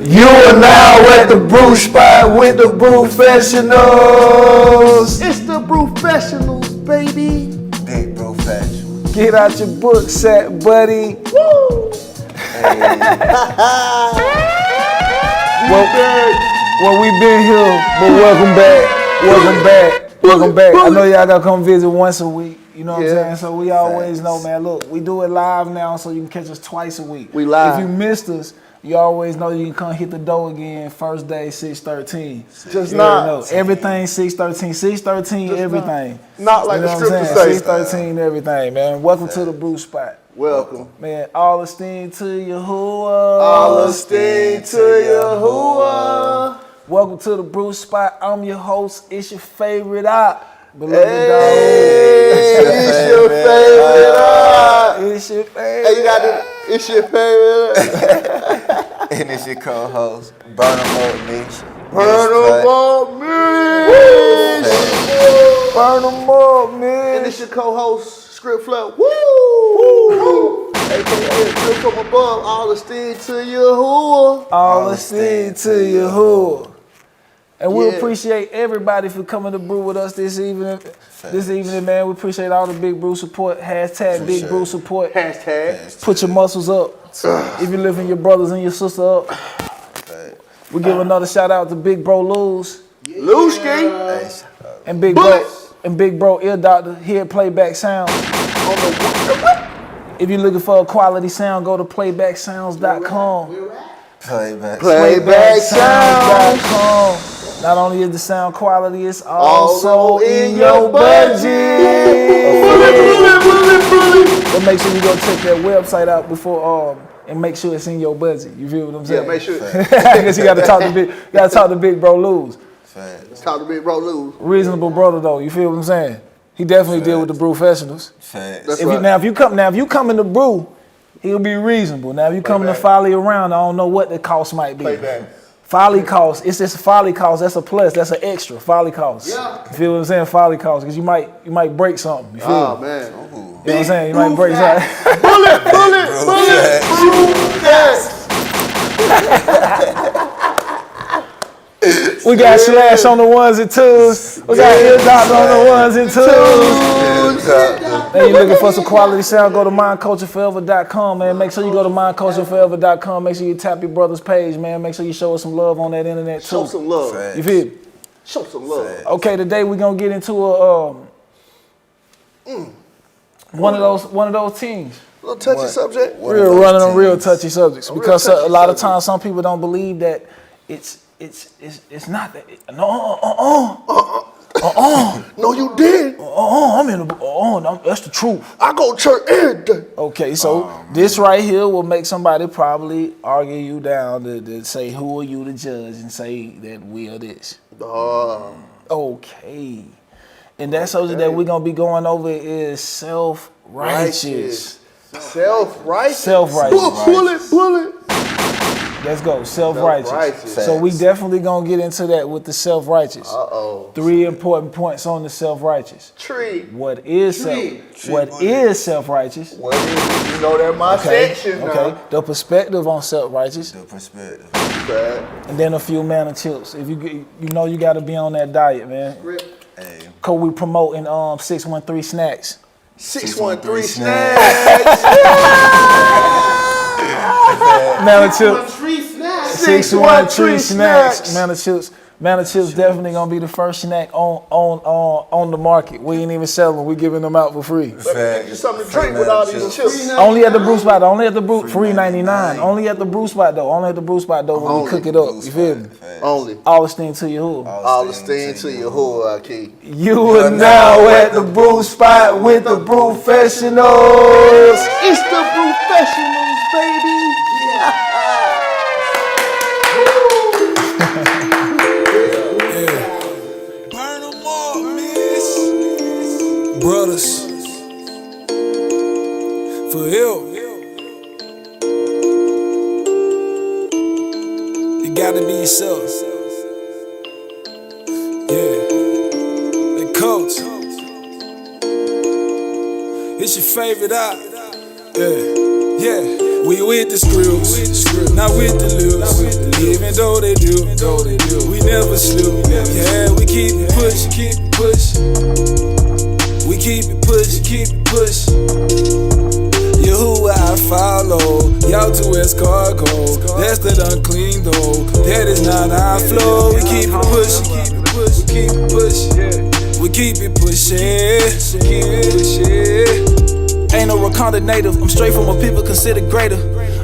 You are now at the brew spot with the Brewfessionals. It's the Brewfessionals, baby. Big Brewfessionals. Get out your book sack, buddy. Woo! Well, we been here, but welcome back. I know y'all gotta come visit once a week. You know what I'm saying? So we always know, man. Look, we do it live now, so you can catch us twice a week. We live. If you missed us, you always know you can come hit the door again. First day, 6:13. Just not. Everything 6:13. 6:13, everything. Not like You know the what I'm scripture saying? says. 6:13, everything, man. Welcome to the brew spot. Welcome. Man, all esteem to Yahuwah. All esteem to Yahuwah. Welcome to the brew spot. I'm your host. It's your favorite op. Beloved It's your favorite. It's your favorite. Hey, you got it. It's your favorite. And it's your co-host, Burn 'em up, Mitch. Burn 'em up, man. Burn 'em up, man. And it's your co-host, Script Flow. Woo! AKA Script from above. All esteem to Yahuwah. All esteem to Yahuwah. And we Yeah. appreciate everybody for coming to brew with us this evening. This evening, man, we appreciate all the Big Brew support. Hashtag Big Brew support. Hashtag. Put your muscles up. If you're lifting your brothers and your sister up. We give another shout out to Big Bro Luz Luski. and Big Bro Ear Doctor here at Playback Sound. If you're looking for a quality sound, go to playbacksounds.com. Playbacksounds.com. Not only is the sound quality, it's also in your budget. But make sure you go check that website out before and make sure it's in your budget. You feel what I'm saying? Yeah, make sure. Because you gotta talk to Big Bro Luz. Talk to Big Bro Luz. Reasonable brother though, you feel what I'm saying? He definitely deal with the Brewfessionals. That's If right. you come in the brew, he'll be reasonable. Now if you come to folly around, I don't know what the cost might be. Playback. Folly cost, it's just a folly cost, that's a plus, that's an extra folly cost. Yeah. You feel what I'm saying? Folly cost, because you might break something. You feel Oh, me? man. You know what I'm saying? You might break something. Bullet. We got Slash on the ones and twos. We got Ear Doctor on the ones and twos. Then you looking for some quality sound, go to mindcultureforever.com, man. Make sure you go to mindcultureforever.com. Make sure you tap your brother's page, man. Make sure you show us some love on that internet too. Show some love. You feel me? Show some love. Okay, today we're gonna get into one of those teams. Little touchy subject. We're running on real touchy subjects because touchy a lot of subject. times some people don't believe that it's not that. No, you did. That's the truth. I go to church every day. Okay, so this right here will make somebody probably argue you down to say, who are you to judge and say that we are this. Okay. And that subject that we're going to be going over is self-righteous. Self-righteous. Self-righteous. Pull it. Let's go, self-righteous. Self-righteous. So we definitely going to get into that with the self-righteous. Uh-oh. 3 important points on the self-righteous. Tree. What is self-righteous? What is it? You know that my section now. Okay. The perspective on self-righteous. perspective. And then a few manna chips. If you know you got to be on that diet, man. Hey. Cause we promoting 613 snacks. 613 snacks. Manna chips. 613 snacks. snacks. Manna chips definitely gonna be the first snack on the market. We ain't even selling them. We giving them out for free. Get something to drink with all these chips. Only at the brew spot. Only at the brew. $3.99. Only at the brew spot though. Only at the brew spot though. When we cook it up. You feel me? Only. All esteem to Yahuwah. All esteem to Yahuwah, Key. You are now at the brew spot with the Brewfessionals. It's the Brewfessionals, baby. Burn 'em up, miss. Brothers, for you, you gotta be yourself. Yeah, the coach. It's your favorite eye. Yeah. We with the screws, not with the loose. Living Even though they do, we never sleep. Yeah, we keep it push, we keep it push. You who I follow, y'all to escargot. That's the unclean though. That is not our flow. We keep it push, we keep it pushing. Ain't no Wakanda native, I'm straight from what people consider greater.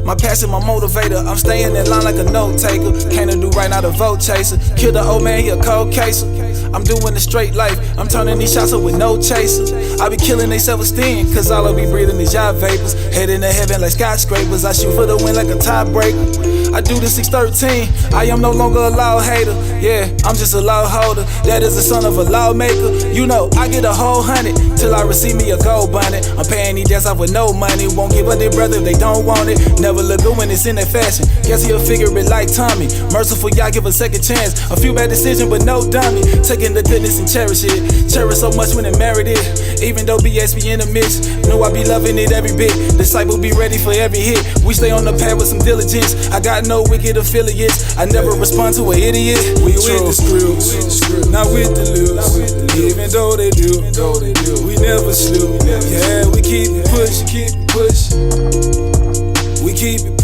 My passion, my motivator, I'm staying in line like a note taker. Can't do right now, the vote chaser. Kill the old man, he a cold caser. I'm doing the straight life, I'm turning these shots up with no chaser. I be killing they self-esteem, cause all I be breathing is yacht vapors. Heading to heaven like skyscrapers, I shoot for the win like a tiebreaker. I do the 613, I am no longer a law hater. Yeah, I'm just a law holder, that is the son of a lawmaker. You know, I get a whole 100, till I receive me a gold bonnet. I'm paying these debts off with no money, won't give up their brother if they don't want it. Never look good when it's in that fashion, guess he'll figure it like Tommy. Merciful, y'all give a second chance, a few bad decisions but no dummy. Taking the goodness and cherish it, cherish so much when it married it. Even though BS be in the mix, know I be loving it every bit. Disciple be ready for every hit, we stay on the path with some diligence. I got no wicked affiliates, I never respond to an idiot. We with the scripts, not with the loops. Even though they do, we never sleep. Yeah, we keep it push, we keep it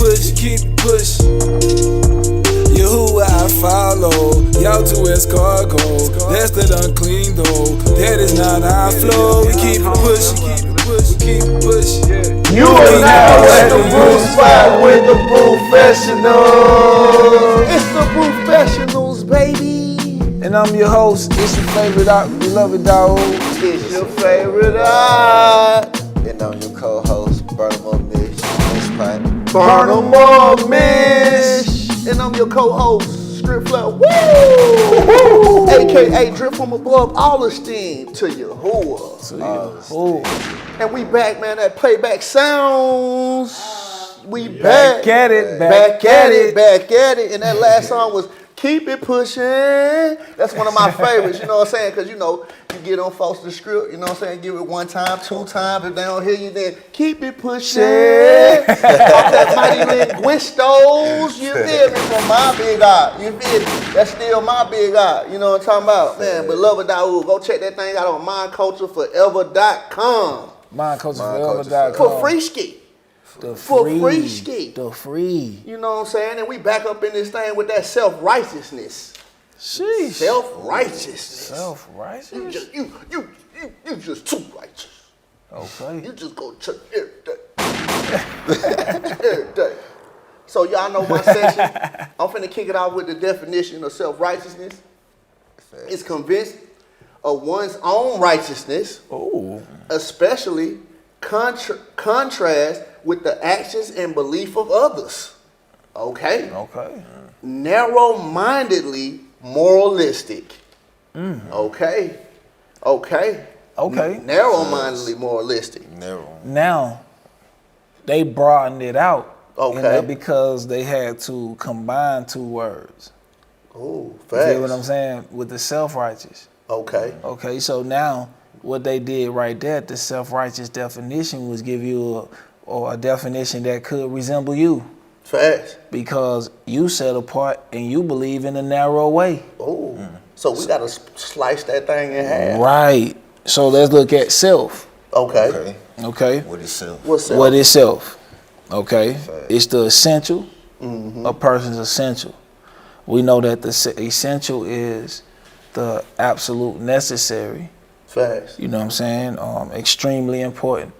push. You who I follow, y'all to escargot. That's the unclean though, that is not our flow. We keep it push, we keep it push. You are now at the brew spot with the Brewfessionals. It's the Brewfessionals, baby. And I'm your host, it's your favorite beloved dog. It's your favorite art. And I'm your co-host, Burnham Mish. Burnham Mish. And I'm your co-host, Script Flow. Woo! AKA Drip from Above, all esteem to Yahuwah. And we back, man, at Playback Sounds. We back. Back at it. Back at it. And that last song was Keep It Pushing. That's one of my favorites, you know what I'm saying? Because, you know, you get on folks the script, you know what I'm saying? Give it one time, two times. If they don't hear you, then keep it pushing. Off that mighty linguistos, you feel me? From my big eye, you feel me? That's still my big eye, you know what I'm talking about? Man, beloved Daoud, go check that thing out on mindcultureforever.com. Mindcultureforever.com. For free ski. The free. You know what I'm saying? And we back up in this thing with that self-righteousness. Sheesh. Self-righteousness. You just too righteous. Okay. You just go to church every day. So y'all know my section. I'm finna kick it off with the definition of self-righteousness. It's convinced of one's own righteousness, especially contrast with the actions and belief of others. Okay. Narrow-mindedly moralistic. Okay. Narrow-mindedly moralistic. Now, they broadened it out. Okay. Because they had to combine two words. Oh, You facts. get what I'm saying? With the self-righteous. Okay. Okay, so now what they did right there, the self-righteous definition was give you a definition that could resemble you. Facts. Because you set apart and you believe in a narrow way. Oh. So we gotta slice that thing in half. Right. So let's look at self. Okay. What is self? What's that? What is self? Okay. It's the essential. A person's essential. We know that the essential is the absolute necessary. Facts. You know what I'm saying? Extremely important.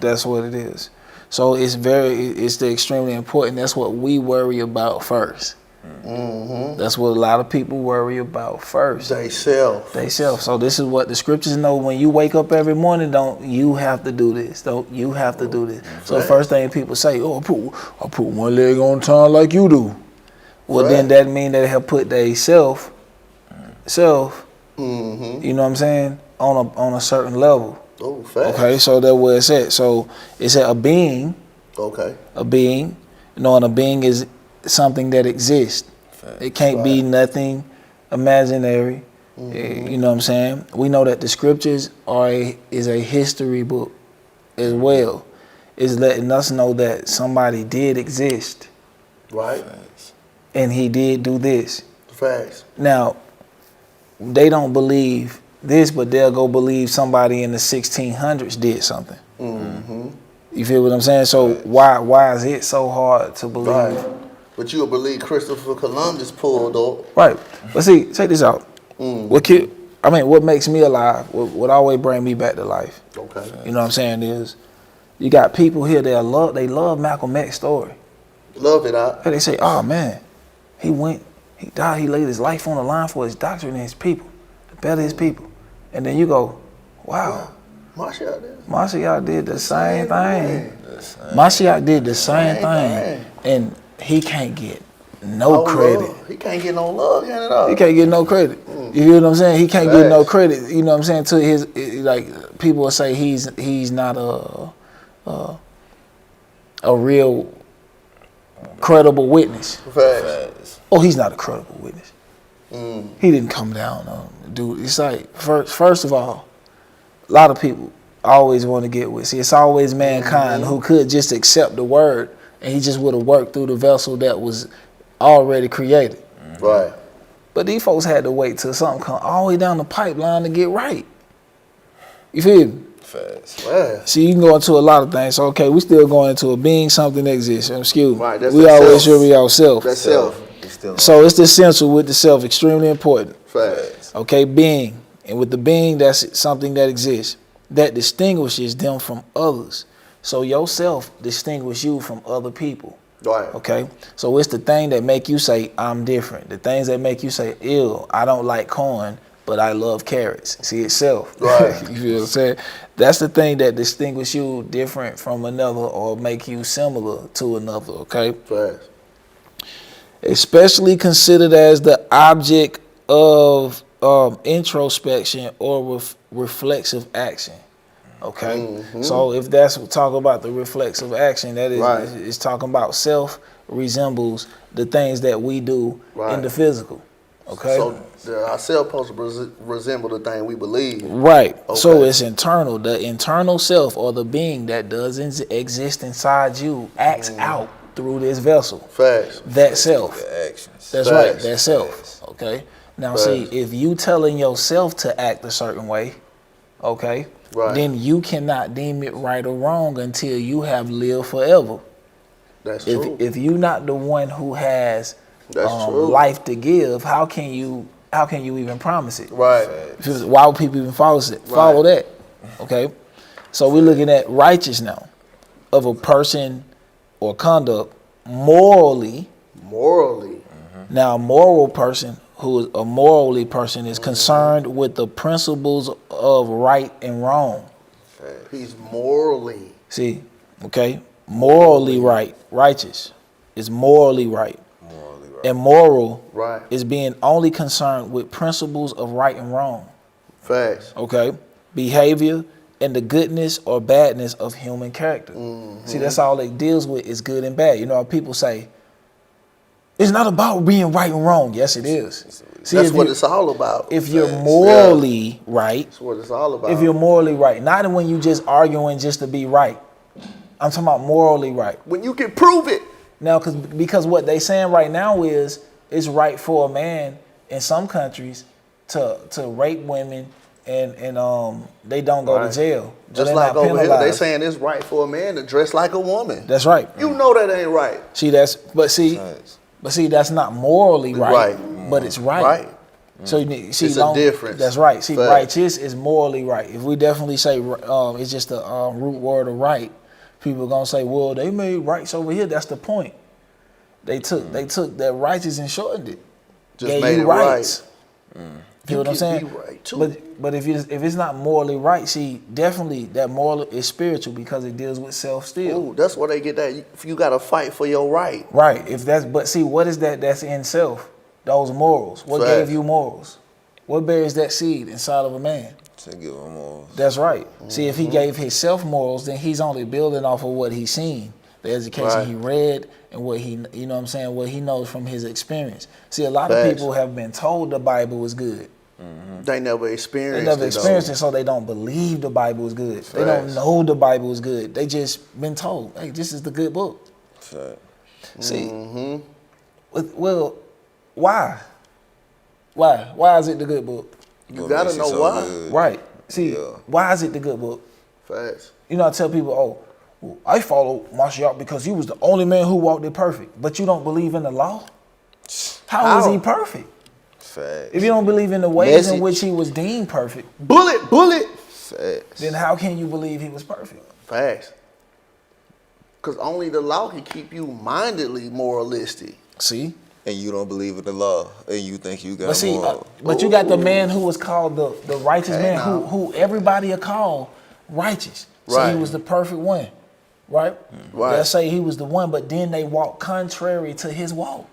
That's what it is. So it's the extremely important. That's what we worry about first. That's what a lot of people worry about first. They self. So this is what the scriptures know. When you wake up every morning, don't you have to do this? Don't you have to do this? So the first thing people say, I put one leg on time like you do. Well, then that mean that they have put their self, you know what I'm saying, on a certain level. Oh, facts. Okay, so that's where it's at. So it's a being. Okay. A being. You know, and a being is something that exists. It can't be nothing imaginary. You know what I'm saying? We know that the scriptures is a history book as well. It's letting us know that somebody did exist. Right. and he did do this. Facts. Now, they don't believe this, but they'll go believe somebody in the 1600s did something. Mm-hmm. You feel what I'm saying? So why is it so hard to believe? Right. But you'll believe Christopher Columbus pulled up. Right. But see, check this out. What makes me alive, what always bring me back to life. Okay. You know what I'm saying is, you got people here that love Malcolm X's story. Love it out. And they say, oh man, he died, he laid his life on the line for his doctrine and his people, to better his people. And then you go, wow. Mashiach did the same thing. Mashiach did the same thing. And he can't get no credit. Love. He can't get no love in it all. He can't get no credit. You hear what I'm saying? He can't get no credit. You know what I'm saying? To his, like, people will say he's not a real credible witness. Facts. Oh, he's not a credible witness. He didn't come down dude. It's like, first of all, a lot of people always want to get with. See, it's always mankind who could just accept the word, and he just would have worked through the vessel that was already created. Right. But these folks had to wait till something come all the way down the pipeline to get right. You feel me? Fast. See, you can go into a lot of things. So, okay, we still going into a being something that exists. Excuse me. Right, that's we always should be ourselves. That's self. So it's the essential with the self, extremely important. Facts. Okay, being. And with the being, that's something that exists, that distinguishes them from others. So yourself distinguishes you from other people. Right. Okay? So it's the thing that make you say, I'm different. The things that make you say, ew, I don't like corn, but I love carrots. See, it's self. Right. You feel what I'm saying? That's the thing that distinguishes you different from another or make you similar to another, okay? Facts. Especially considered as the object of introspection or reflexive action. Okay, so if that's talking about the reflexive action, that is is talking about self resembles the things that we do in the physical. Okay, so our self supposed to resemble the thing we believe. Right. Okay. So it's internal. The internal self or the being that doesn't exist inside you acts out through this vessel. Facts. That self. Actions. That's right. That self. Okay. Now see, if you telling yourself to act a certain way, okay, then you cannot deem it right or wrong until you have lived forever. That's true. If you're not the one who has life to give, how can you even promise it? Right. Why would people even follow that? Okay. So we're looking at righteous now of a person or conduct morally. Now, a moral person who is a morally person is concerned with the principles of right and wrong. He's morally. See, okay, morally right, righteous is morally right. And moral is being only concerned with principles of right and wrong. Facts. Okay, behavior and the goodness or badness of human character. See, that's all it deals with is good and bad. You know, people say, it's not about being right and wrong. Yes, it is. See, that's what it's all about. If you're morally right, that's what it's all about. If you're morally right, not when you just arguing just to be right. I'm talking about morally right. When you can prove it. Now, because what they saying right now is it's right for a man in some countries to rape women and they don't go to jail. Just like over here, they saying it's right for a man to dress like a woman. That's right. You know that ain't right. See, that's not morally right, but it's right. Right. So it's a difference. That's right. See, righteous is morally right. If we definitely say it's just the root word of right, people are gonna say, well, they made rights over here. That's the point. They took that righteous and shortened it. Just made it rights. You know what I'm saying? Right too. But if it's not morally right, see, definitely that moral is spiritual because it deals with self still. Ooh, that's where they get that. You got to fight for your right. Right. But see, what is that? That's in self. Those morals. What gave you morals? What bears that seed inside of a man? To give him morals. That's right. See, if he gave himself morals, then he's only building off of what he's seen, the education he read, and what he, you know what I'm saying, what he knows from his experience. See, a lot of people have been told the Bible is good. They never experienced it, so they don't believe the Bible is good. They don't know the Bible is good. They just been told, hey, this is the good book. See, Well, why? Why? Why is it the good book? You gotta know why. Good. Right. See, Yeah. why is it the good book? Facts. You know, I tell people, oh, well, I follow Mashiach because he was the only man who walked it perfect. But you don't believe in the law? How is he perfect? Facts. If you don't believe in the ways Message. in which he was deemed perfect, Bullet. Facts. then how can you believe he was perfect? Facts. Because only the law can keep you mindedly moralistic. See? And you don't believe in the law, and you think you got But see, more. but you got the man who was called the righteous Hey, man, now. who everybody call righteous. So Right. he was the perfect one, right? Right. They'll say he was the one, but then they walk contrary to his walk.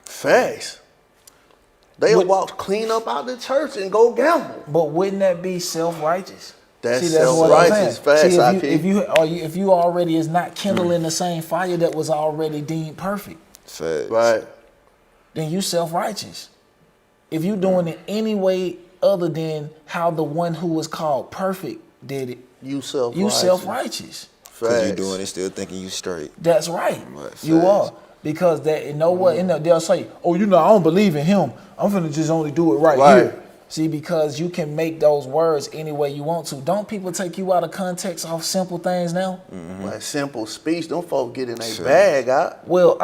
Facts. They'll What- walk clean up out the church and go gamble. But wouldn't that be self-righteous? That's what I'm self-righteous. saying. Facts, See, if you already is not kindling the same fire that was already deemed perfect, Facts. Right. then you self-righteous. If you doing it any way other than how the one who was called perfect did it, You self-righteous. you self-righteous. Because you Facts. doing it still thinking you straight. That's right. Right, You facts. are. Because that, you know what? They'll say, oh, you know, I don't believe in him. I'm finna just only do it right Right. here. See, because you can make those words any way you want to. Don't people take you out of context off simple things now? Like simple speech, them folk get in their bag out. Well,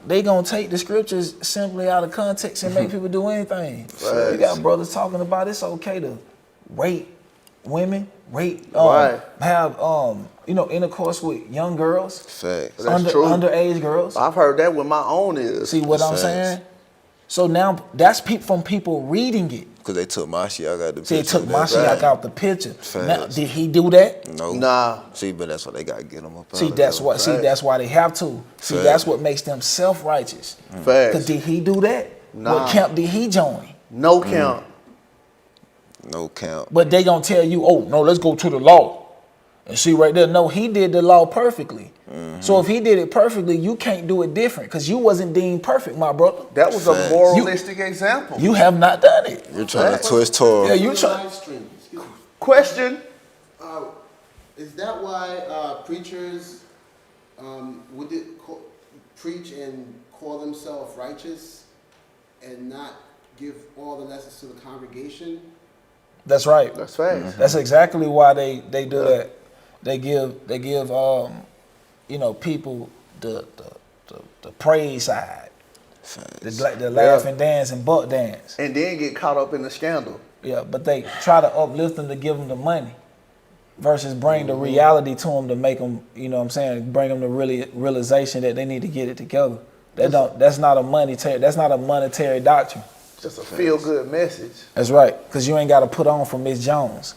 they gonna take the scriptures simply out of context and make people do anything. You got brothers talking about it's okay to rape women, Right. have intercourse with young girls, Facts. That's true. underage girls. I've heard that with my own ears. See what I'm Facts. saying? So now that's from people reading it. Because they took Mashiach out the picture. See, it took That's Mashiach right. out the picture. Facts. Now, did he do that? No. Nah. See, but that's why they got to get them up. See, out that's of what. See, Facts. that's why they have to. See, Facts. that's what makes them self-righteous. Cause Facts. did he do that? Nah. What camp did he join? No count. No count. But they gonna tell you, oh no, let's go to the law. And see right there, no, he did the law perfectly. So if he did it perfectly, you can't do it different because you wasn't deemed perfect, my brother. That was a Facts. moralistic example. You have not done it. You're trying to twist Torah. Yeah, you try. Live stream. Excuse me. Question. Is that why preachers preach and call themselves righteous and not give all the lessons to the congregation? That's right. That's facts. That's exactly why they do that. They give people the praise side, the laugh and dance and butt dance. And then get caught up in the scandal. Yeah, but they try to uplift them to give them the money, versus bring the reality to them to make them, you know what I'm saying, bring them the realization that they need to get it together. That's not a monetary doctrine. Just a feel-good message. That's right, because you ain't got to put on for Miss Jones.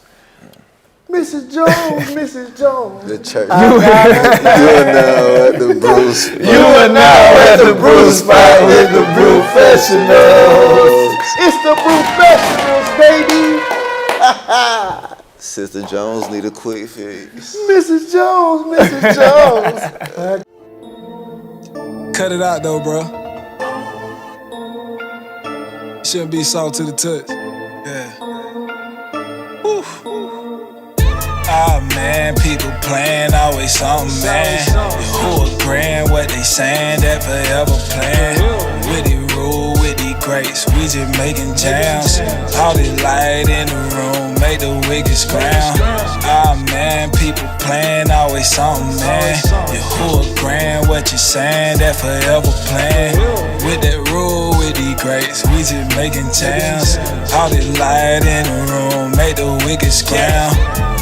Mrs. Jones, Mrs. Jones. The church. You are now at the Bruce. You are now at the brew spot with the Brewfessionals. It's the Brewfessionals, baby. Sister Jones need a quick fix. Mrs. Jones, Mrs. Jones. Cut it out though, bro. Shouldn't be salt to the touch. Yeah. Woo. Ah man, people playing always something, man. Who agreeing what they saying, that forever plan. With the rule, with the grace, we just making jams. All the light in the room, make the wicked scram. Ah man, people playing always something, man. Who agreeing what you saying, that forever plan. With that rule, with the grace, we just making jams. All the light in the room, make the wicked scram.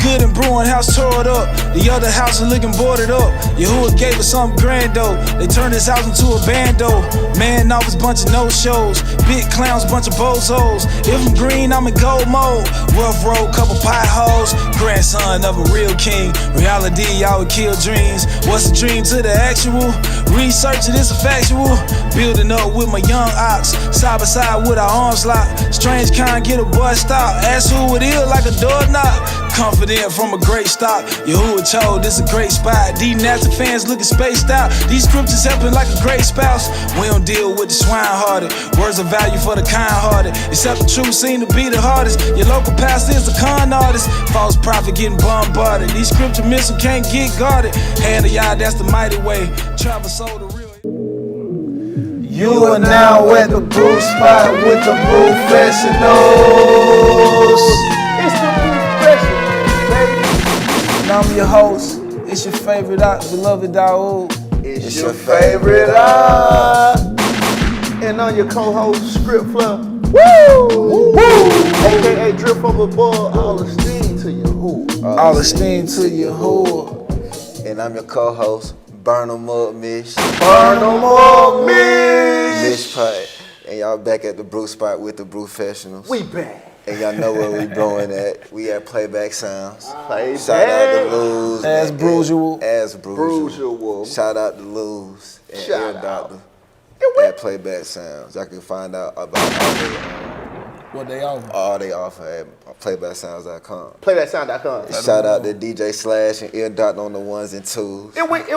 Good and brewing house tore it up. The other house is looking boarded up. Yahuwah gave us something grand though. They turned this house into a bando. Man off his bunch of no-shows. Big clowns, bunch of bozos. If I'm green, I'm in gold mode. Rough road, couple potholes. Grandson of a real king. Reality, y'all would kill dreams. What's the dream to the actual? Research it, it's a factual. Building up with my young ox. Side by side with our arms locked. Strange kind, get a bus stop. Ask who it is like a door knock. Confident from a great stock. Yahuwah chose, this a great spot. These nasty fans looking spaced out. These scriptures helping like a great spouse. We don't deal with the swine-hearted. Words of value for the kind-hearted. Except the truth seem to be the hardest. Your local pastor is a con artist. False prophet getting bombarded. These scripture missiles can't get guarded. Hand of y'all, that's the mighty way. Travel soul the real. You are now at the brew spot with the Brewfessionals. It's the Brewfessionals, baby. And I'm your host. It's your favorite, beloved Daoud. It's your favorite and I'm your co-host, Script Flip. Woo! AKA Drip Overboard. All esteem to you. Who? All esteem to your whore. And I'm your co-host, Burn 'em Up, Mish. Burn 'em up, Mish. Mish Pipe. And y'all back at the brew spot with the Brewfessionals. We back. And y'all know where we blowing at. We at Playback Sounds. Playback. Shout out to Luz. As Brusual. As Brusual. Brusual. Shout out to Luz and Shout Ear out. Doctor at Playback Sounds. Y'all can find out about What they offer? all they offer at playbacksounds.com. Playthatsound.com. Shout out to DJ Slash and Ear Doctor on the ones and twos. It went.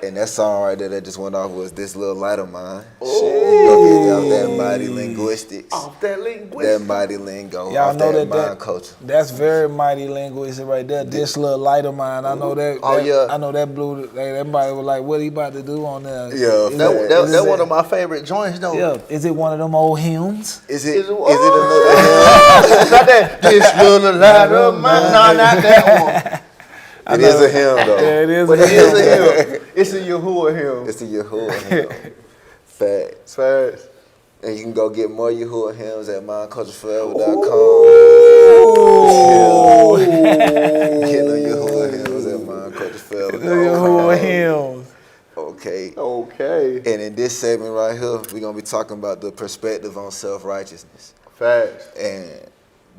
And that song right there that just went off was This Little Light of Mine. Go get out that mighty linguistics. Off that linguist. That mighty lingo. Y'all off know that that mind culture. That's very mighty linguistic right there. This little light of mine, I know that. Oh, yeah. I know that blew. Everybody was like, "What he about to do on there?" Yeah, Is that- it- That's is one it- of my favorite joints, though. Yeah, is it one of them old hymns? Is it Is it- another Not that. This little light of mine. No, not that one. hymn? It is a hymn though. Yeah, it is. But it is a hymn. It's a Yahuwah hymn. It's a Yahuwah hymn. Facts. Fast. And you can go get more Yahuwah hymns at mindcultureforever.com. Get the Yahuwah hymns at mindcultureforever.com. hymns. Okay. Okay. And in this segment right here, we're going to be talking about the perspective on self-righteousness. Fast. And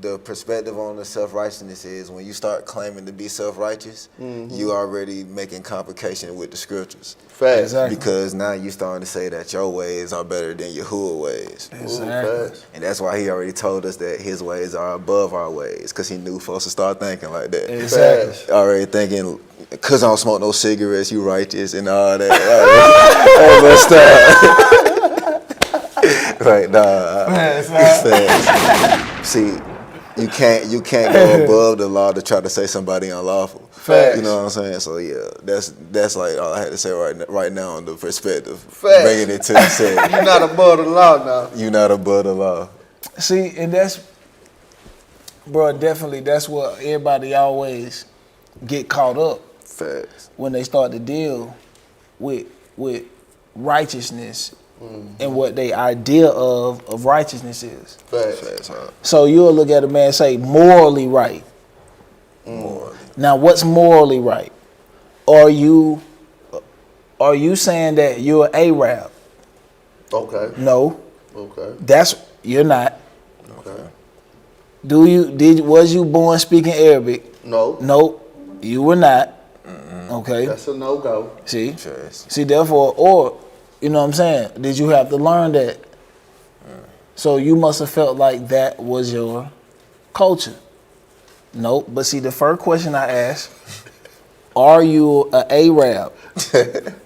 the perspective on the self-righteousness is when you start claiming to be self-righteous, you already making complication with the scriptures. Fast. Exactly. Because now you starting to say that your ways are better than Yahuwah ways. Exactly. Fast. And that's why he already told us that his ways are above our ways, because he knew folks would start thinking like that. Exactly. Fast. Already thinking, because I don't smoke no cigarettes, you righteous and all that. All that stuff. Right, nah. Facts. See, you can't go above the law to try to say somebody unlawful. Facts. You know what I'm saying? So yeah, that's like all I had to say right now on the perspective. Facts. Bringing it to the set. You're not above the law now. You not above the law. See, and that's, bro, definitely that's what everybody always get caught up Facts. when they start to deal with righteousness and what they idea of righteousness is. Fast. Facts, huh? So you'll look at a man and say morally right. Morally. Now, what's morally right? Are you saying that you're an Arab? Okay. No, Okay. you're not. Okay. Was you born speaking Arabic? No. Nope, you were not. Okay. That's a no-go. See, Trust. see. Therefore, or you know what I'm saying? Did you have to learn that? So you must have felt like that was your culture. Nope. But see, the first question I asked, are you an Arab?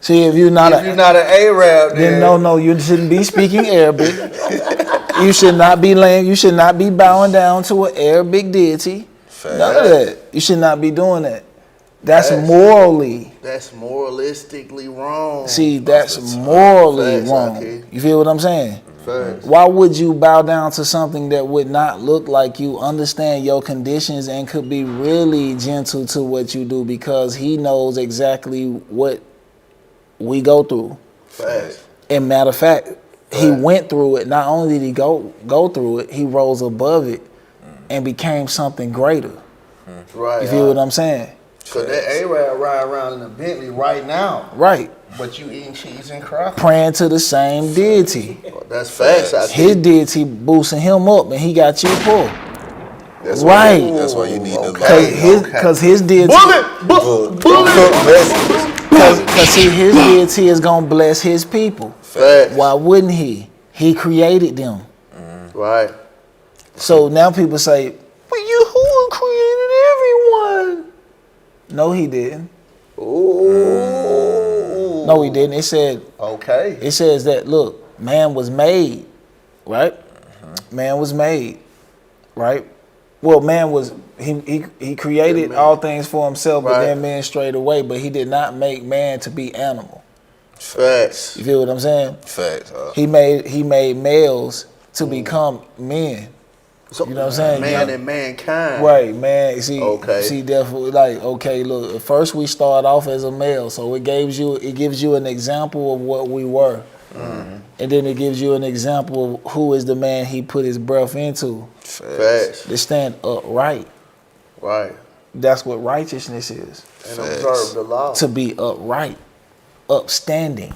See, if you're not If you're not an Arab, then no, you shouldn't be speaking Arabic. You should not be laying. You should not be bowing down to an Arabic deity. Facts. None of that. You should not be doing that. That's Facts. morally. That's moralistically wrong. See, that's morally Facts, wrong. okay. You feel what I'm saying? Facts. Why would you bow down to something that would not look like you understand your conditions and could be really gentle to what you do because he knows exactly what we go through? Facts. And matter of fact, he went through it. Not only did he go through it, he rose above it and became something greater. Right. You feel what I'm saying? Cause that Arab ride around in a Bentley right now, Right. but you eating cheese and crackers. Praying to the same deity. That's facts. I His think. deity boosting him up and he got you pulled. That's Right. That's why you need the Okay. law. Cause his deity, Bullet. cause see, his deity is gonna bless his people. Facts. Why wouldn't he? He created them. Right. So now people say, "But Yahuwah created everyone." No, he didn't. Ooh. No, he didn't. It says that look, man was made, right? Man was made, right? Well, man was he created all things for himself, but Right. then man strayed away. But he did not make man to be animal. Facts. You feel what I'm saying? Facts. He made males to become men. So, You know what I'm saying? Man and mankind. Right, man. Okay. See, therefore, like, okay, look. First, we start off as a male, so it gives you an example of what we were, and then it gives you an example of who is the man he put his breath into. Facts. To stand upright. Right. That's what righteousness is. And observe the law. To be upright, upstanding.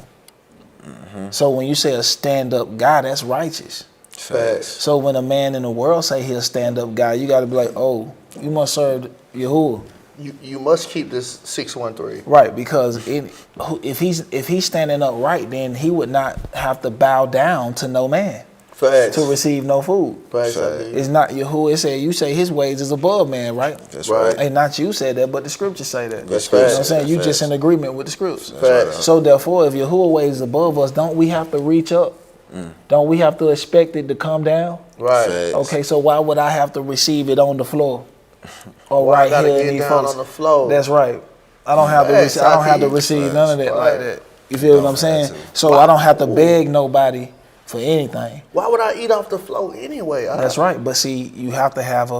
So when you say a stand-up guy, that's righteous. Facts. So when a man in the world say he's a stand-up guy, you got to be like, oh, you must serve Yahuwah. You must keep this 613. Right, because if he's standing up right, then he would not have to bow down to no man. Facts. To receive no food. Facts. It's not Yahuwah. It said, you say his ways is above man, right? That's right. And not you said that, but the scriptures say that. That's You know what I'm facts. saying? You That's just facts. in agreement with the scriptures. Facts. So therefore, if Yahuwah ways is above us, don't we have to reach up? Don't we have to expect it to come down? Right. Facts. Okay, so why would I have to receive it on the floor? Or Why I right gotta here in get these down folks? on the floor? That's right. I don't have to. Facts, I don't have to Hakeem. receive none of that Right. like that. You feel what I'm saying? So I don't have to beg nobody for anything. Why would I eat off the floor anyway? That's right. But see, you have to have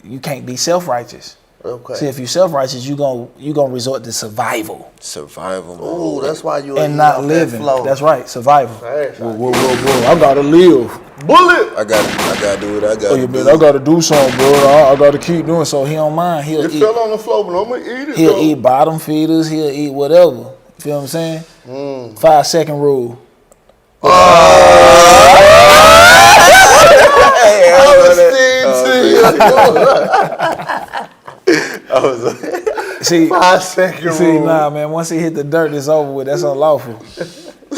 you can't be self-righteous. Okay. See, if you're self-righteous, you gonna resort to survival Survival mode. Ooh, that's why you and eat not off living. That floor. That's right, survival. Facts. Whoa, I gotta live. Bullet. I gotta do what I gotta Oh, you do. man, I gotta do something, bro. I gotta keep doing. So he don't mind. He'll It eat. fell on the floor, but I'm gonna eat it. He'll though. eat bottom feeders. He'll eat whatever. You feel what I'm saying? 5 second rule. See, 5 second see, rule. nah, man. Once he hit the dirt, it's over with. That's unlawful.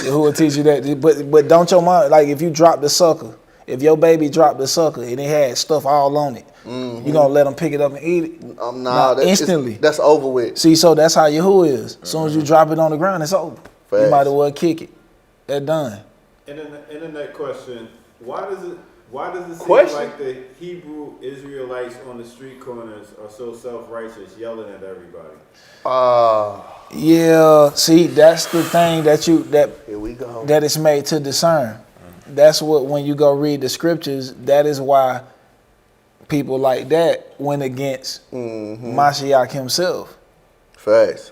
Who will teach you that? But don't your mom, like if you drop the sucker, if your baby dropped the sucker and it had stuff all on it, you gonna let them pick it up and eat it? Nah, instantly. That's over with. See, so that's how Yahuwah is. As soon as you drop it on the ground, it's over. You Facts. might as well kick it. That done. Internet question: Why does it seem Question? like the Hebrew Israelites on the street corners are so self-righteous, yelling at everybody? Yeah, see, that's the thing that Here we go. that is made to discern. That's what, when you go read the scriptures, that is why people like that went against Mashiach himself. Facts.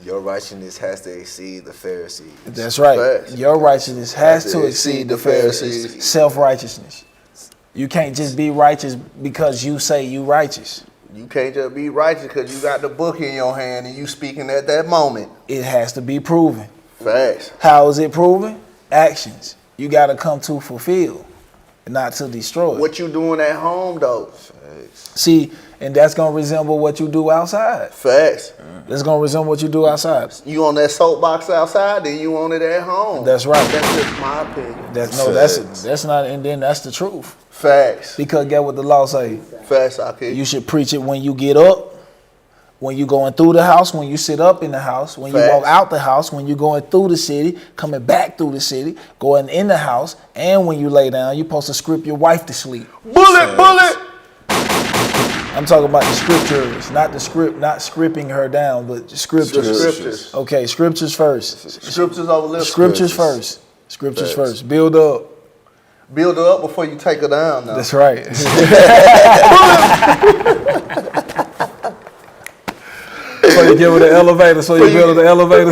Your righteousness has to exceed the Pharisees. That's right. Facts. Your righteousness has to exceed the Pharisees. Self-righteousness. You can't just be righteous because you say you righteous. You can't just be righteous because you got the book in your hand and you speaking at that moment. It has to be proven. Facts. How is it proven? Actions. You got to come to fulfill, not to destroy. What you doing at home though? See, and that's going to resemble what you do outside. Facts. That's going to resemble what you do outside. You on that soapbox outside, then you on it at home. That's right. That's just my opinion. That's not, and then that's the truth. Facts. Because get what the law say. Facts, okay. You should preach it when you get up, when you going through the house, when you sit up in the house, when you Facts. walk out the house, when you going through the city, coming back through the city, going in the house, and when you lay down, you supposed to script your wife to sleep. Bullet. I'm talking about the scriptures, not the script, not scripting her down, but the scriptures. Scriptures. Okay, scriptures first. Scriptures over lip. Scriptures first. Scriptures first. Build up. Build her up before you take her down now. That's right. So you give her the elevator, so you build her the elevator.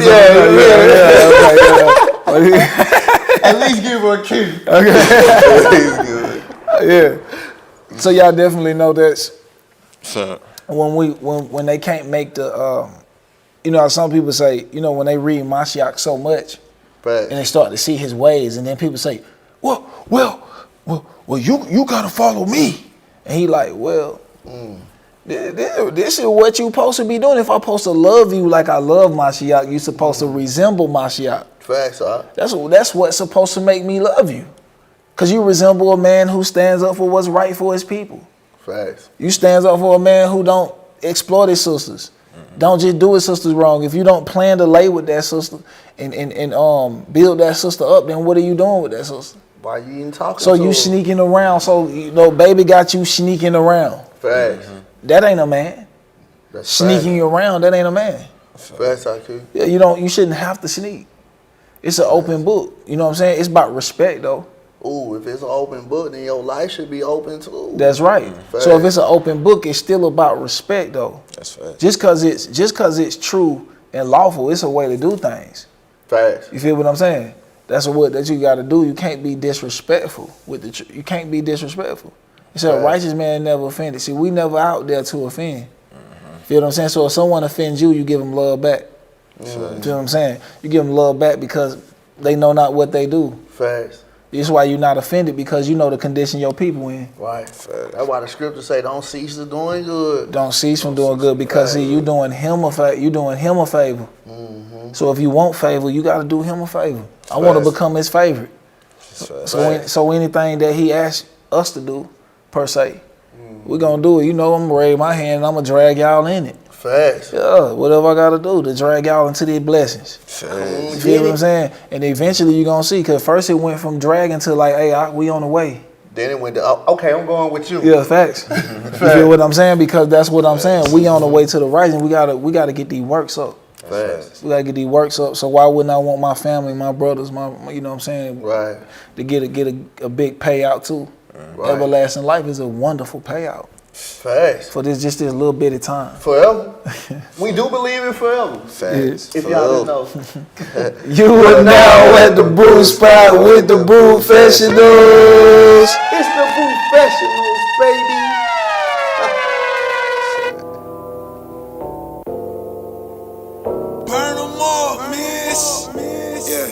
At least give her a key. Yeah. So y'all definitely know that So, when they can't make the, you know, how some people say, you know, when they read Mashiach so much, and they start to see his ways, and then people say, well, you gotta follow me, and he like, well, this is what you supposed to be doing. If I'm supposed to love you like I love Mashiach, you supposed to resemble Mashiach. Facts, huh? That's what's supposed to make me love you, cause you resemble a man who stands up for what's right for his people. Facts. You stands up for a man who don't exploit his sisters. Don't just do his sisters wrong. If you don't plan to lay with that sister and build that sister up, then what are you doing with that sister? Why you even talking So to you her? sneaking around. So you know, baby got you sneaking around. Facts. That ain't a man. That's Sneaking around, that ain't a man. Facts, okay. Yeah, you shouldn't have to sneak. It's an open book. You know what I'm saying? It's about respect though. Ooh, if it's an open book, then your life should be open too. That's right. So if it's an open book, it's still about respect though. That's right. Just cause it's true and lawful, it's a way to do things. Facts. You feel what I'm saying? That's what that you got to do. You can't be disrespectful with the. You can't be disrespectful. It said a righteous man never offended. See, we never out there to offend. Feel what I'm saying? So if someone offends you, you give them love back. You feel what I'm saying? You give them love back because they know not what they do. Facts. That's why you're not offended, because you know the condition your people in. Right. Facts. That's why the scriptures say, "Don't cease to doing good." Don't cease from doing good, because see, you doing him a favor. You doing him a favor. So if you want favor, you got to do him a favor. I want to become his favorite. So anything that he asks us to do, per se, we're gonna do it. You know, I'm gonna raise my hand and I'm gonna drag y'all in it. Facts. Yeah, whatever I gotta do to drag y'all into these blessings. Facts. You feel what I'm saying? And eventually you're gonna see, cause first it went from dragging to like, hey, we on the way. Then it went to, okay, I'm going with you. Yeah, facts. You feel what I'm saying? Because that's what I'm saying. We on the way to the right, and we gotta get these works up. Facts. We gotta get these works up. So why wouldn't I want my family, my brothers, my you know what I'm saying? Right. To get a big payout too. Right. Everlasting life is a wonderful payout. Facts. For this little bit of time. Forever. We do believe in forever. Facts. If y'all didn't know. You are now at the brew spot with the Brewfessionals. It's the Brewfessionals, baby. Burn them all, miss. Yeah,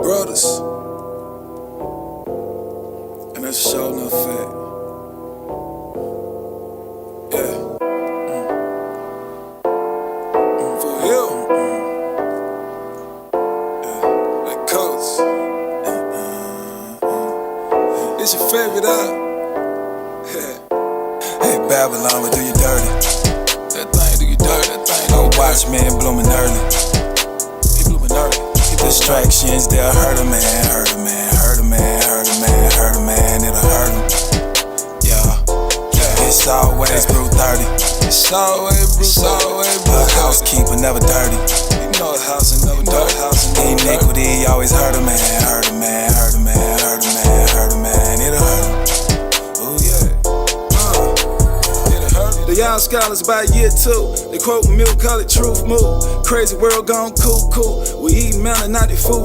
brothers. And that's sure enough fact. Yeah. For you. Yeah. Like coats. It's your favorite Hey, Babylon, what do you dirty? That thing do you dirty, that thing. No watchman blooming early. He blooming early. Distractions, they'll hurt a man, hurt a man, hurt a man, hurt a man, hurt a man, it'll hurt him. Yeah, it's always brew 30. It's always brew, it's always brew. A housekeeper never dirty. You know a house and never dirty. Iniquity always hurt a man, hurt a man, hurt a man, hurt a man, hurt a man, it'll hurt him. Oh yeah. The young scholars by year 2, they quote milk, call it truth move. Crazy world gone cool. We eat mountain, not the food.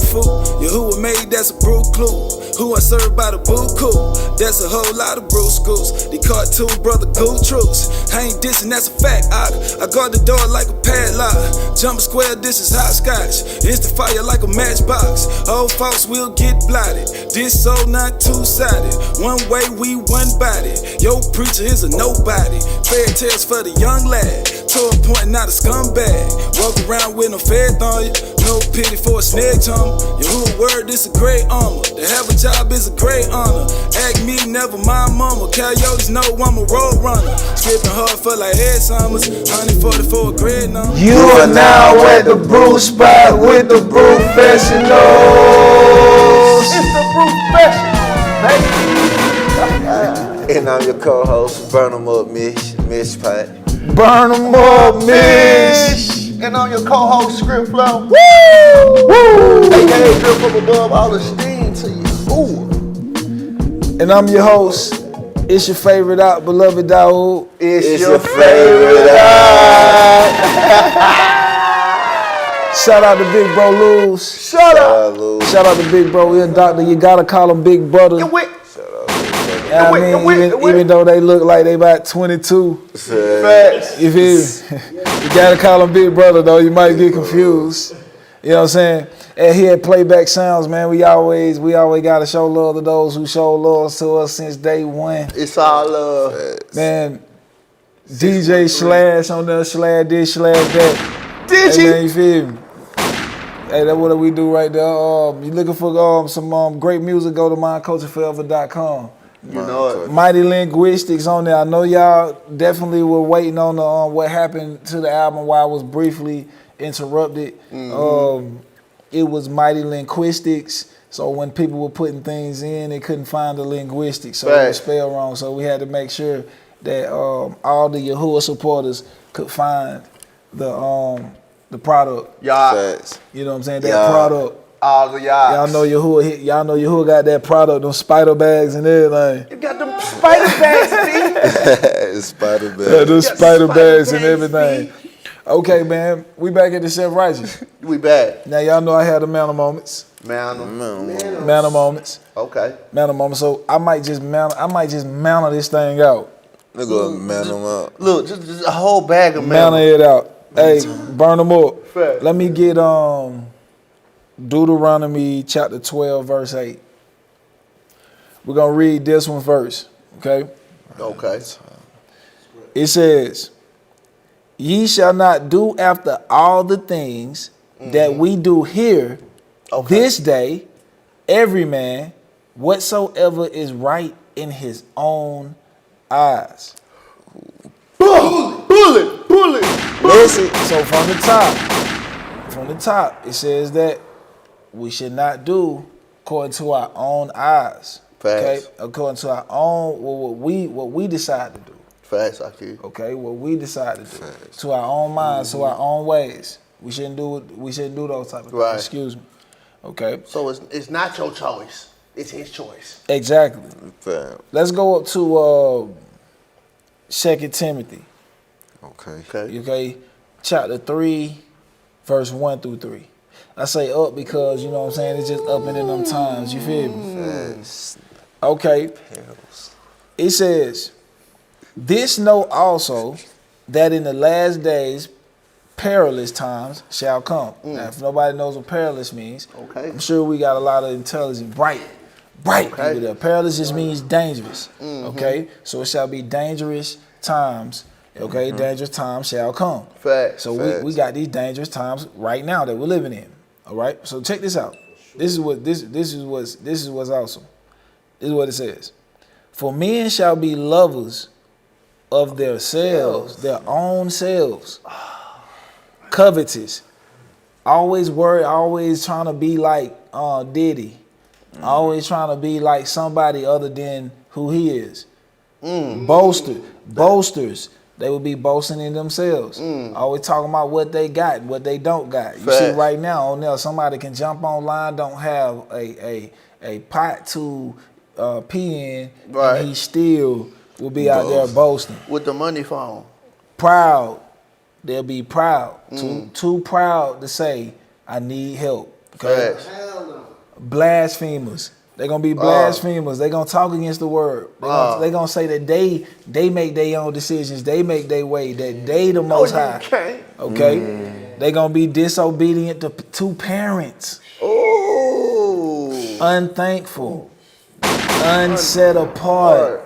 Yahuwah made, that's a brew clue. Who I serve by the buku, that's a whole lot of brew schools. The cartoon brother goo troops. I ain't dissing, that's a fact. I guard the door like a padlock. Jump square, this is hopscotch. Instant fire like a matchbox. Old folks will get blotted. This soul not two-sided. One way, we one body. Yo preacher is a nobody. Fairy tales for the young lad. To a point, not a scumbag. Walk around with no faith on you. No pity for a snake tongue. Yahuwah word, this a great armor. To have a job is a great honor. Act me, never my mama. Coyotes know I'm a road runner. Skipping hard for like head summers. 140 for a great number. You are now at the brew spot with the Brewfessionals. It's the Brewfessionals, baby. And I'm your co-host, Burn 'em Up, Mish Pat. Burn 'em up, Mish. And I'm your co-host, Script Flow. Woo! AKA drip from above, all the steam to you. Ooh. And I'm your host. It's your favorite out, beloved Daoud. It's your favorite Shout out to Big Bro Luz. Shut up. Shout out to Big Bro. You're a doctor. You gotta call him Big Brother. I mean, even though they look like they about 22. Facts. You feel me? You gotta call him Big Brother though. You might get confused. You know what I'm saying? And here at Playback Sounds, man, we always gotta show love to those who show love to us since day one. It's all love. Man, DJ Slash on there, Slash this, Slash that. Did Hey, you? man, you feel me? Hey, that's what we do right there. You looking for some great music, go to mindcultureforever.com. You know it. Mighty Linguistics on there. I know y'all definitely were waiting on the what happened to the album while I was briefly interrupted. It was Mighty Linguistics. So when people were putting things in, they couldn't find the linguistics, so it was spelled wrong. So we had to make sure that all the Yahuwah supporters could find the product. Yeah. You know what I'm saying? That product. All of Y'all know Yahuwah. Y'all know Yahuwah got that product, them spider bags and everything. You got them spider bags, B. Spider Yeah, bag. them spider bags and bags, everything. Okay, man, we back at the self-righteous. We back. Now y'all know I had the man of moments. Man. Man of moments. Okay. Man of moments. So I might just mantle this thing out. Look at man them up. Look, just a whole bag of Mantle it out. Hey, burn them up. Fact. Let me get Deuteronomy chapter 12, verse 8. We're gonna read this one first. Okay. Okay. It says, ye shall not do after all the things that we do here this day, every man, whatsoever is right in his own eyes. Bullet. Listen, so from the top, it says that we should not do according to our own eyes. Okay, Facts. according to our own what we decide to do. Facts, I keep. Okay, what we decide to do to our own minds, to our own ways. We shouldn't do it. We shouldn't do those type of things. Right. Excuse me. Okay. So it's not your choice. It's his choice. Exactly. Fam. Let's go up to 2 Timothy. Okay. Okay. Okay, chapter 3, verse 1 through 3. I say up because you know what I'm saying. It's just up and in them times. You feel me? Okay. It says, this know also that in the last days perilous times shall come. Now, if nobody knows what perilous means, Okay. I'm sure we got a lot of intelligent, bright Okay. people there. Perilous just means dangerous. Okay, so it shall be dangerous times. Okay, dangerous times shall come. Facts. So Facts. we got these dangerous times right now that we're living in. All right. So check this out. This is what's awesome. This is what it says. For men shall be lovers of their selves, their own selves, covetous, always worried, always trying to be like Diddy, always trying to be like somebody other than who he is. Boasters. They would be boasting in themselves. Always talking about what they got, what they don't got. You see Facts. right now on there, somebody can jump online, don't have a pot to pee in, Right. and he still will be out there boasting. With the money phone. Proud. They'll be proud. Too proud to say, I need help. Okay? Facts. Hell no. Blasphemers. They're gonna be blasphemers. They're gonna talk against the word. They're gonna say that they make their own decisions. They make their way. That they the most high. Okay. Okay? They're gonna be disobedient to two parents. Oh. Unthankful. Unset apart.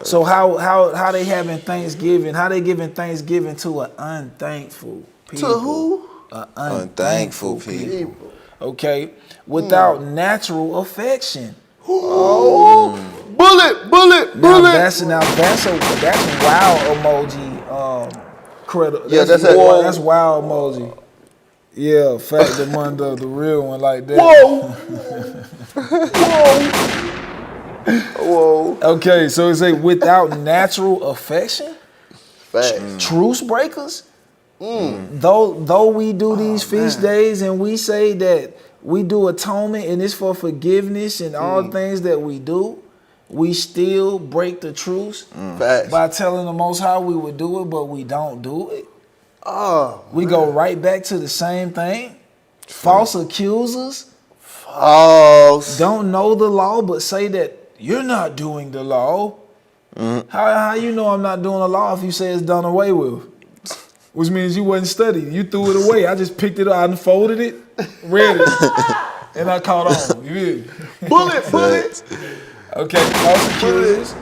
So how they having Thanksgiving? How they giving Thanksgiving to an unthankful people? To who? A Unthankful people. Okay, without natural affection. Oh. Bullet. Now that's a wild emoji. Credit. Yeah, that's that's, it. that's wild emoji. Yeah, fact among the real one like that. Whoa. Okay, so it say without natural affection. Facts. Truce breakers. Though we do these feast days and we say that we do atonement and it's for forgiveness and all things that we do, we still break the truce Facts. by telling the Most High we would do it, but we don't do it. Oh. We go right back to the same thing. False accusers False. don't know the law, but say that you're not doing the law. How you know I'm not doing the law if you say it's done away with? Which means you wasn't studying. You threw it away. I just picked it up, I unfolded it, read it, and I caught on. You feel me? Bullet. Okay, false accusers,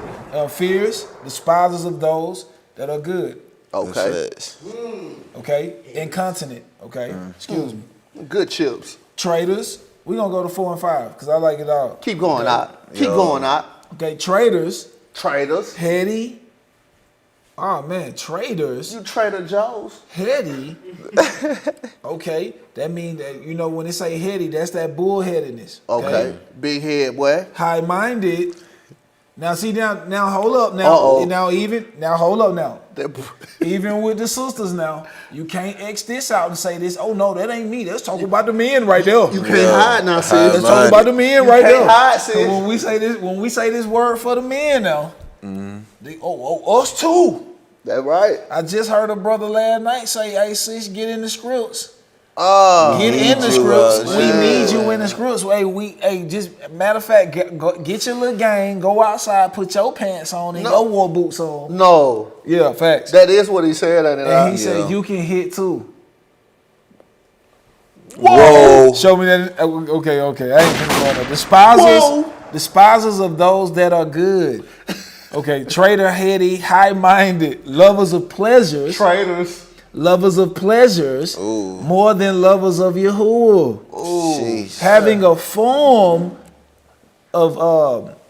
fears, despisers of those that are good. Okay. Facts. Okay, incontinent. Okay, excuse me. Good chips. Traitors. We're gonna go to 4 and 5 because I like it all. Keep going Okay. out. Keep going out. Okay, traitors, Traders. heady. Oh man, traitors, You Trader Joe's. heady. Okay, that means that you know when they say heady, that's that bullheadedness. Okay. Big head, boy. High-minded Now see now hold up Uh-oh. now hold up now. That- Even with the sisters now, you can't X this out and say this. Oh no, that ain't me. Let's talk about the men right there. You can't hide now, sis. Let's talk about the men You right can't there. hide, sis. So when we say this word for the men now, they, us too. That's right. I just heard a brother last night say, "Hey sis, get in the scripts. Get Get in the scripts. We need you in the scripts. Hey, just matter of fact, get your little gang, go outside, put your pants on and your war boots on. No. Yeah, facts. That is what he said. And he said you can hit too. Whoa. Show me that. Okay. I ain't gonna go there. Despisers of those that are good. Okay, traitor, heady, high-minded, lovers of pleasures. Traitors. Lovers of pleasures more than lovers of Yahuwah. Having a form of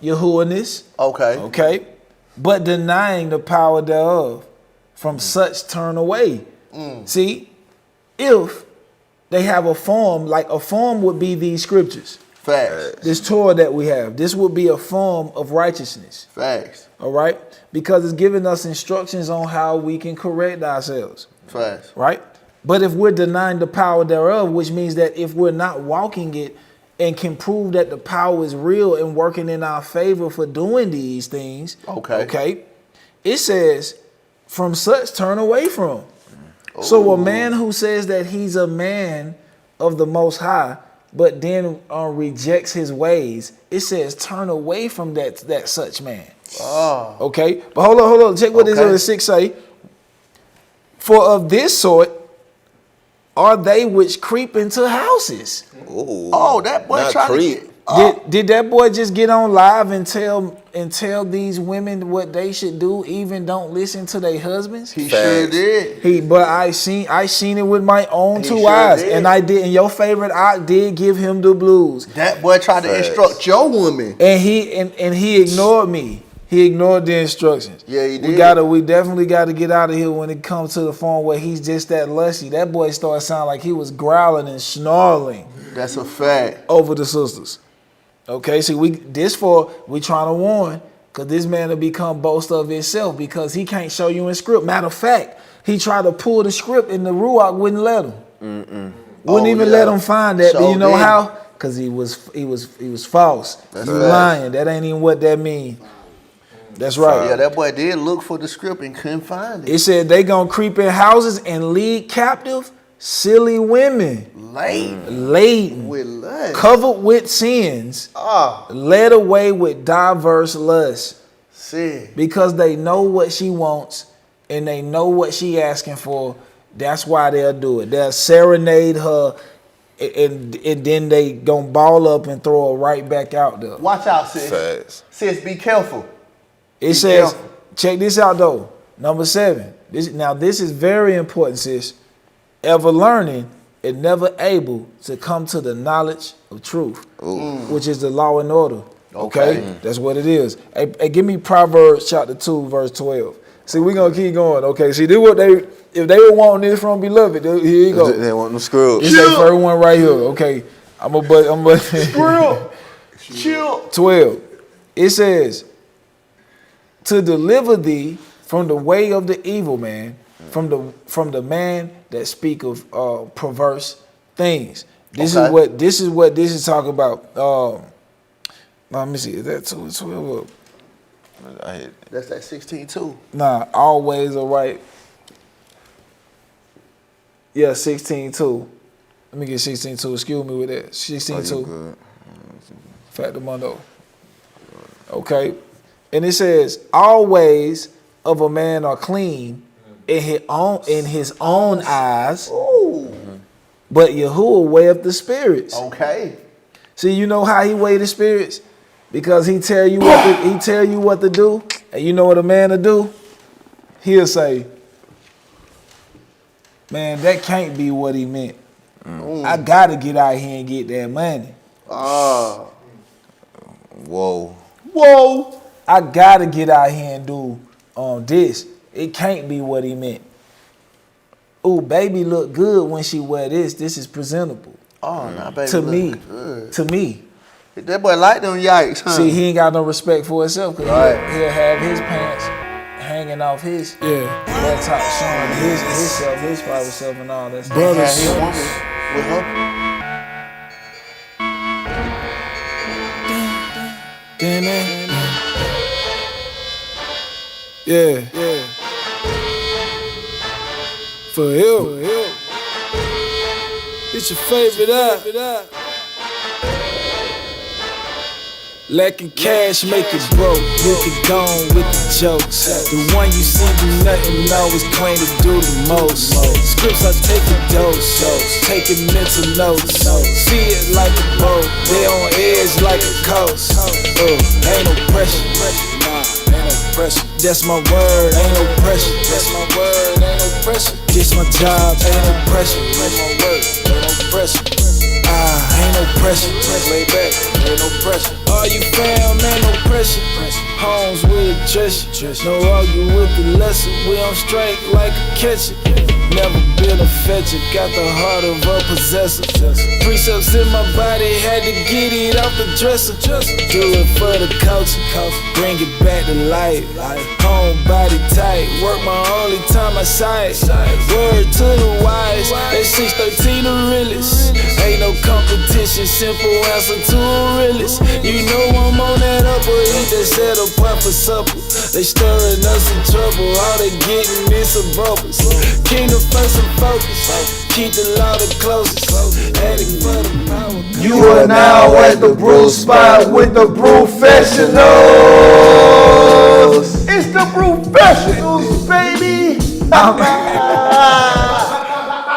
Yahuwah-ness. Okay. But denying the power thereof. From such turn away. See, if they have a form, like a form would be these scriptures. Facts. This Torah that we have. This would be a form of righteousness. Facts. All right? Because it's giving us instructions on how we can correct ourselves. Facts. Right? But if we're denying the power thereof, which means that if we're not walking it and can prove that the power is real and working in our favor for doing these things, okay, it says, from such turn away from. So a man who says that he's a man of the Most High, but then rejects his ways, it says turn away from that such man. Okay? But hold on. Check what this other 6 say. For of this sort are they which creep into houses. That boy trying to get... Did that boy just get on live and tell these women what they should do, even don't listen to their husbands? He sure did. But I seen it with my own two eyes. Did. And I did, and your favorite I did give him the blues. That boy tried to instruct your woman. And he ignored me. He ignored the instructions. Yeah, he did. We definitely gotta get out of here when it comes to the point where he's just that lusty. That boy started sounding like he was growling and snarling. That's a fact. Over the sisters. Okay, see, we trying to warn, because this man will become boast of himself because he can't show you in script. Matter of fact, he tried to pull the script and the Ruach wouldn't let him. Wouldn't even let him find that. So you know how? Because he was false. He was lying. That ain't even what that means. That's right. Yeah, that boy did look for the script and couldn't find it. It said they gonna creep in houses and lead captive silly women. Laden. With lust. Covered with sins. Led away with diverse lusts. Because they know what she wants and they know what she asking for. That's why they'll do it. They'll serenade her and then they gonna ball up and throw her right back out there. Watch out, sis. Sis, be careful. It says, check this out though. Number 7. This is very important, sis. Ever learning and never able to come to the knowledge of truth, which is the law and order. Okay? That's what it is. Hey, give me Proverbs chapter 2, verse 12. See, we're gonna keep going. Okay, see, if they were wanting this from beloved, here you go. They want them scrubs. This is the first one right here. Okay. I'm a Squirrel. Chill. 12. It says, to deliver thee from the way of the evil man, from the man that speak of perverse things. This is what this is talking about. Let me see. Is that 2 and 12? That's that 16-2. Nah, always all right. Yeah, 16-2. Let me get 16-2. Excuse me with that. 16-2. Factamundo. Okay. And it says, all ways of a man are clean in his own eyes. But Yahuwah weigheth the spirits. Okay. See, you know how he weigh the spirits? Because he tell you what to do, and you know what a man will do? He'll say, man, that can't be what he meant. I gotta get out here and get that money. Whoa. I gotta get out here and do this. It can't be what he meant. Ooh, baby look good when she wear this. This is presentable. Now baby to look me. good. To me. That boy like them yikes, huh? See, he ain't got no respect for himself because Right. he'll have his pants hanging off his laptop showing his private self and all that stuff. Had his woman with her. Yeah. For you. It's your favorite app. Lacking cash, make it broke. You can go on with the jokes. The one you see do nothing, always claim to do the most. Scripts I take a dose, taking mental notes. See it like a boat, they on edge like a coast. Ain't no pressure, nah, ain't no pressure. That's my word, ain't no pressure. That's my word, ain't no pressure. This my job, ain't no pressure. That's my word, ain't no pressure. Ain't no pressure. Lay back, ain't no pressure. All you fam, ain't no pressure. Homes with a treasure. No argue with the lesson. We on strike like a catcher. Never been a fetcher. Got the heart of a possessor. Precepts in my body, had to get it off the dresser. Do it for the culture. Bring it back to life. Home body tight. Work my only time I sight. Word to the wise. That 613 the realest. Ain't no competition, simple answer to a realist. You know I'm on that upper, eat that set apart for supper. They stirring us in trouble, all they getting is some bubbles. Kingdom first and focus, keep the law the closest. Addict for the power. You are now at the brew spot with the Brewfessionals. It's the Brewfessionals, baby.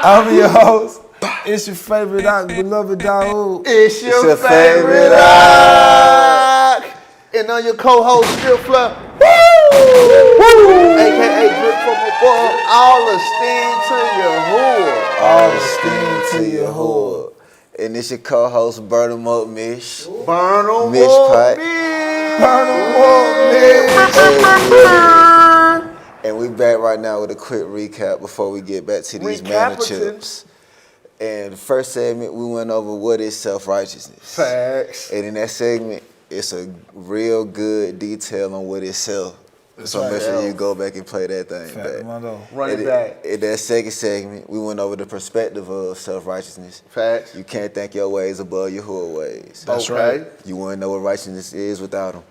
I'm your host. It's your favorite beloved dog. It's your favorite dog. And on your co-host, Strip Fluff. Woo! AKA Drip from above. All esteem to your hood. All esteem to your hood. And it's your co-host, Burn 'em Up, Mish. Burn 'em Mish up, Pipe. Mish. Burn 'em up, Mish. And we back right now with a quick recap before we get back to these manna chips. And the first segment, we went over what is self-righteousness. Facts. And in that segment, it's a real good detail on what is self. So make sure you go back and play that thing back. Run it back. In that second segment, we went over the perspective of self-righteousness. Facts. You can't think your ways above your hood ways. That's right. You want to know what righteousness is without them.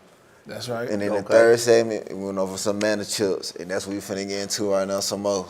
That's right. And then the third segment, we went over some manna chips, and that's what we finna get into right now. Some more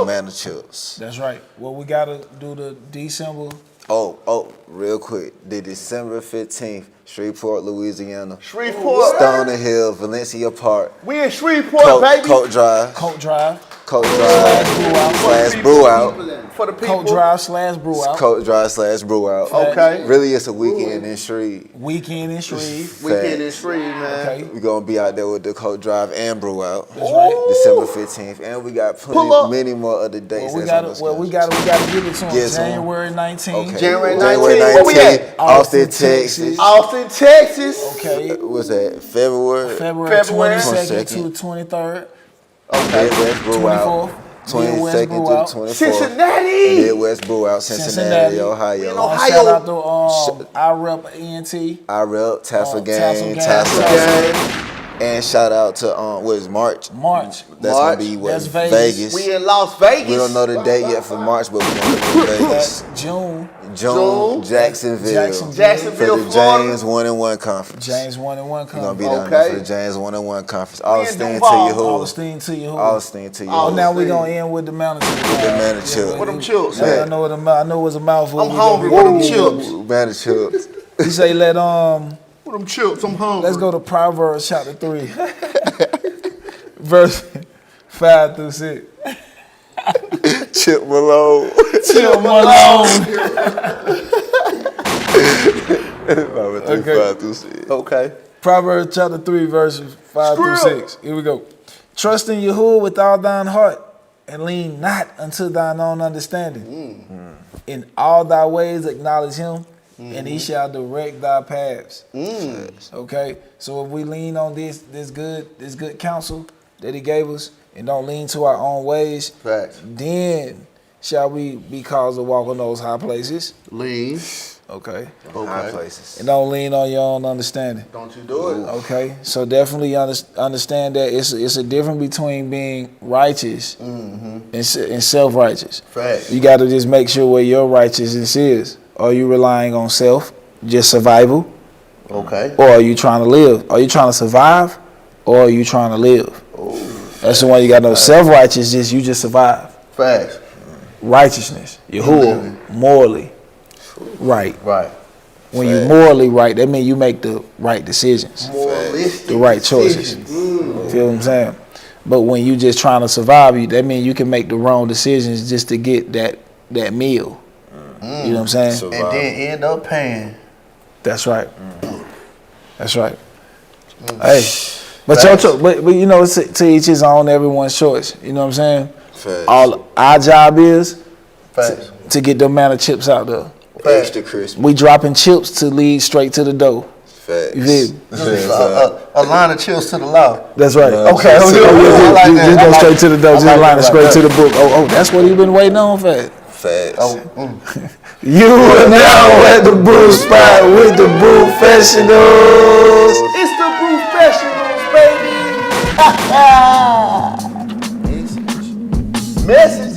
manna chips. That's right. Well, we gotta do the December. Oh, real quick. The December 15th, Shreveport, Louisiana. Shreveport. Stoner Hill, Valencia Park. We in Shreveport, baby. Coat Drive. Coat Drive. Coat Drive slash Brew Out. For the people. Coat Drive slash Brew Out. Coat Drive slash Brew Out. Okay. Really, it's a weekend in Shreve. Weekend in Shreve. Weekend in Shreve, man. Okay. We're going to be out there with the Coat Drive and Brew Out. That's right. December 15th. And we got many more other dates. We gotta give it to them. January 19th. Okay. January January 19th. Where we 19th. at? Austin, Texas. Austin, Texas. Okay. What's that? February? February 22nd to 23rd. Okay. Midwest Brew Out. 22nd to 24th. Cincinnati. Midwest Brew Out, Cincinnati, Ohio. Shout out to I Rep ENT. I Rep, Tassel Gang, Tassel Gang. And shout out to what is March? March. That's gonna be what? That's Vegas. We in Las Vegas. We don't know the date yet for March, but we're gonna be in Vegas. June. Jacksonville. Jacksonville, for the Florida. James 1-1 conference. James 1-1 We're conference. gonna be down there for the James 1-1 conference. All We in esteem to Duval. your All hood. esteem to your hood. All esteem to your Oh, hood. now we gonna end with the mountain chips. The manna chips. What them chips? I know it was a mouthful. I'm hungry. What them chips? Manna chips. You say let What them chips? I'm hungry. let's go to Proverbs chapter 3. Verse 5 through 6. Chip Malone. Chip Malone. Okay. Proverbs chapter 3, verses 5 through 6. Here we go. Trust in Yahuwah with all thine heart, and lean not unto thine own understanding. In all thy ways acknowledge him, and he shall direct thy paths. Okay? So if we lean on this good counsel that he gave us, and don't lean to our own ways, Facts. then shall we be caused to walk on those high places? Lean. Okay. High places. And don't lean on your own understanding. Don't you do it. Okay. So definitely understand that it's a difference between being righteous and self-righteous. Facts. You got to just make sure where your righteousness is. Are you relying on self, just survival? Okay. Or are you trying to live? Are you trying to survive? Or are you trying to live? That's the one you got to know. Self-righteousness, you just survive. Facts. Righteousness, Yahuwah, morally right. Right. When you're morally right, that means you make the right decisions, Moralistic the right choices. Feel what I'm saying? But when you just trying to survive, that means you can make the wrong decisions just to get that meal. You know what I'm saying? Survival. And then end up paying. That's right. That's right. Hey, but you know, it's to each his own, everyone's choice. You know what I'm saying? Facts. All our job is Facts. to get them amount of chips out there. Extra crispy. We dropping chips to lead straight to the dough. Facts. You feel me? A line of chills to the law. That's right. Okay. Just go straight to the dough. Just line it straight to the book. Oh, that's what you been waiting on for. Facts. You are now at the brew spot with the Brewfessionals. It's the Brewfessionals, baby. Message.